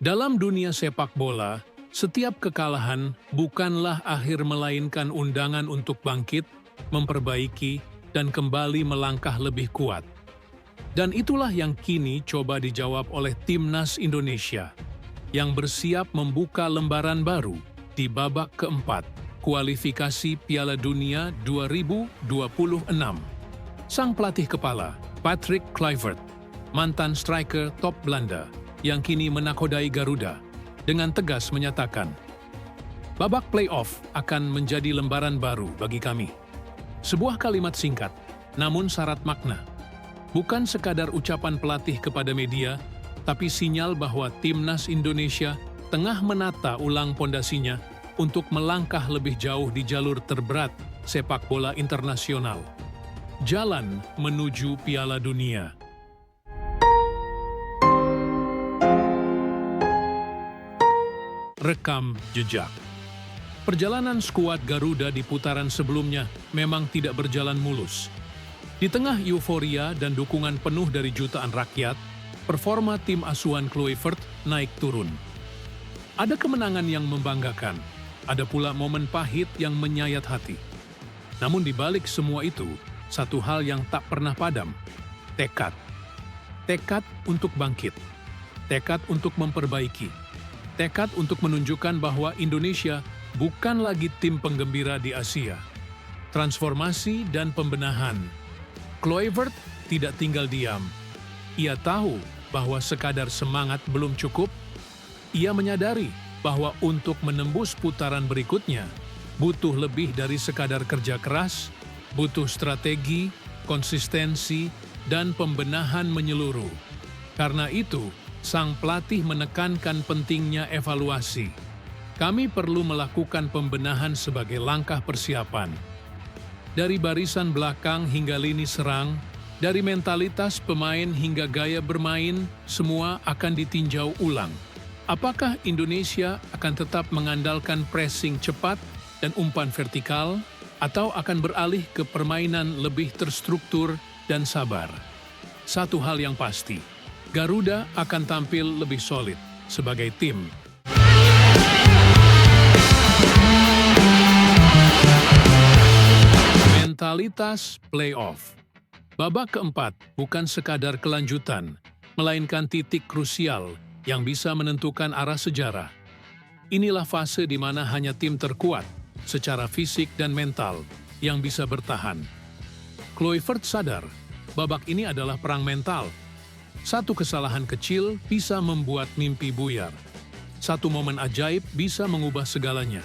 Dalam dunia sepak bola, setiap kekalahan bukanlah akhir melainkan undangan untuk bangkit, memperbaiki, dan kembali melangkah lebih kuat. Dan itulah yang kini coba dijawab oleh Timnas Indonesia, yang bersiap membuka lembaran baru di babak keempat kualifikasi Piala Dunia 2026. Sang pelatih kepala, Patrick Kluivert, mantan striker top Belanda, yang kini menakodai Garuda, dengan tegas menyatakan, babak playoff akan menjadi lembaran baru bagi kami. Sebuah kalimat singkat, namun syarat makna. Bukan sekadar ucapan pelatih kepada media, tapi sinyal bahwa Timnas Indonesia tengah menata ulang pondasinya untuk melangkah lebih jauh di jalur terberat sepak bola internasional. Jalan menuju Piala Dunia. Rekam jejak. Perjalanan skuad Garuda di putaran sebelumnya memang tidak berjalan mulus. Di tengah euforia dan dukungan penuh dari jutaan rakyat, performa tim asuhan Kluivert naik turun. Ada kemenangan yang membanggakan, ada pula momen pahit yang menyayat hati. Namun di balik semua itu, satu hal yang tak pernah padam, tekad. Tekad untuk bangkit, tekad untuk memperbaiki, tekad untuk menunjukkan bahwa Indonesia bukan lagi tim penggembira di Asia. Transformasi dan pembenahan. Kluivert tidak tinggal diam. Ia tahu bahwa sekadar semangat belum cukup. Ia menyadari bahwa untuk menembus putaran berikutnya, butuh lebih dari sekadar kerja keras, butuh strategi, konsistensi, dan pembenahan menyeluruh. Karena itu, sang pelatih menekankan pentingnya evaluasi. Kami perlu melakukan pembenahan sebagai langkah persiapan. Dari barisan belakang hingga lini serang, dari mentalitas pemain hingga gaya bermain, semua akan ditinjau ulang. Apakah Indonesia akan tetap mengandalkan pressing cepat dan umpan vertikal, atau akan beralih ke permainan lebih terstruktur dan sabar? Satu hal yang pasti, Garuda akan tampil lebih solid sebagai tim. Mentalitas playoff. Babak keempat bukan sekadar kelanjutan, melainkan titik krusial yang bisa menentukan arah sejarah. Inilah fase di mana hanya tim terkuat secara fisik dan mental yang bisa bertahan. Kluivert sadar, babak ini adalah perang mental. Satu kesalahan kecil bisa membuat mimpi buyar. Satu momen ajaib bisa mengubah segalanya.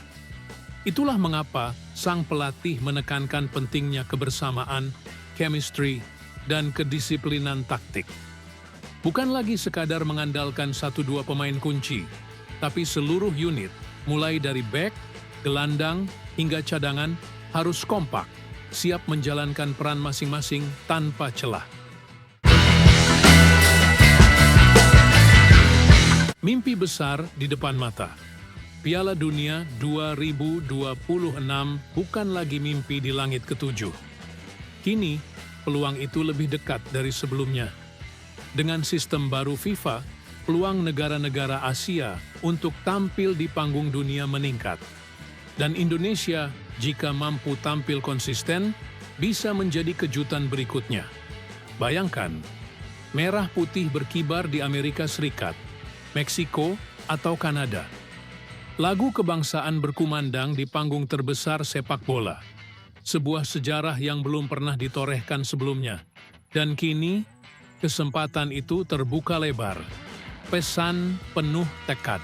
Itulah mengapa sang pelatih menekankan pentingnya kebersamaan, chemistry, dan kedisiplinan taktik. Bukan lagi sekadar mengandalkan 1-2 pemain kunci, tapi seluruh unit, mulai dari bek, gelandang, hingga cadangan, harus kompak, siap menjalankan peran masing-masing tanpa celah. Mimpi besar di depan mata. Piala Dunia 2026 bukan lagi mimpi di langit ketujuh. Kini, peluang itu lebih dekat dari sebelumnya. Dengan sistem baru FIFA, peluang negara-negara Asia untuk tampil di panggung dunia meningkat. Dan Indonesia, jika mampu tampil konsisten, bisa menjadi kejutan berikutnya. Bayangkan, merah putih berkibar di Amerika Serikat, Meksiko, atau Kanada. Lagu kebangsaan berkumandang di panggung terbesar sepak bola. Sebuah sejarah yang belum pernah ditorehkan sebelumnya. Dan kini, kesempatan itu terbuka lebar. Pesan penuh tekad.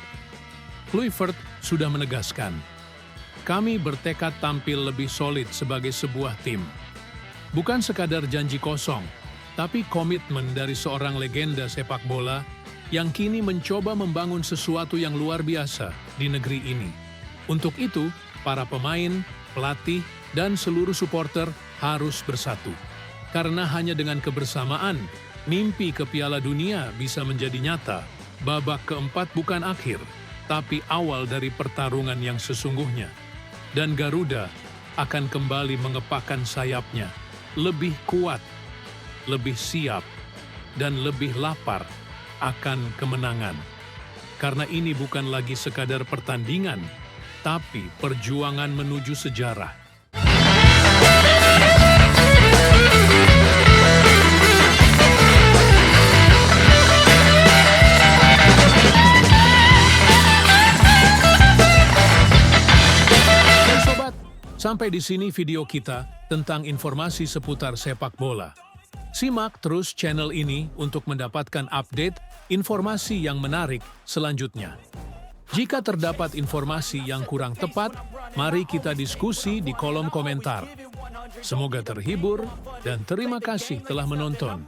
Kluivert sudah menegaskan, kami bertekad tampil lebih solid sebagai sebuah tim. Bukan sekadar janji kosong, tapi komitmen dari seorang legenda sepak bola yang kini mencoba membangun sesuatu yang luar biasa di negeri ini. Untuk itu, para pemain, pelatih, dan seluruh supporter harus bersatu. Karena hanya dengan kebersamaan, mimpi ke Piala Dunia bisa menjadi nyata. Babak keempat bukan akhir, tapi awal dari pertarungan yang sesungguhnya. Dan Garuda akan kembali mengepakkan sayapnya, lebih kuat, lebih siap, dan lebih lapar akan kemenangan. karena ini bukan lagi sekadar pertandingan, tapi perjuangan menuju sejarah. Dan sobat, sampai di sini video kita tentang informasi seputar sepak bola. Simak terus channel ini untuk mendapatkan update informasi yang menarik selanjutnya. Jika terdapat informasi yang kurang tepat, mari kita diskusi di kolom komentar. Semoga terhibur dan terima kasih telah menonton.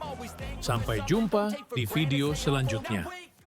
Sampai jumpa di video selanjutnya.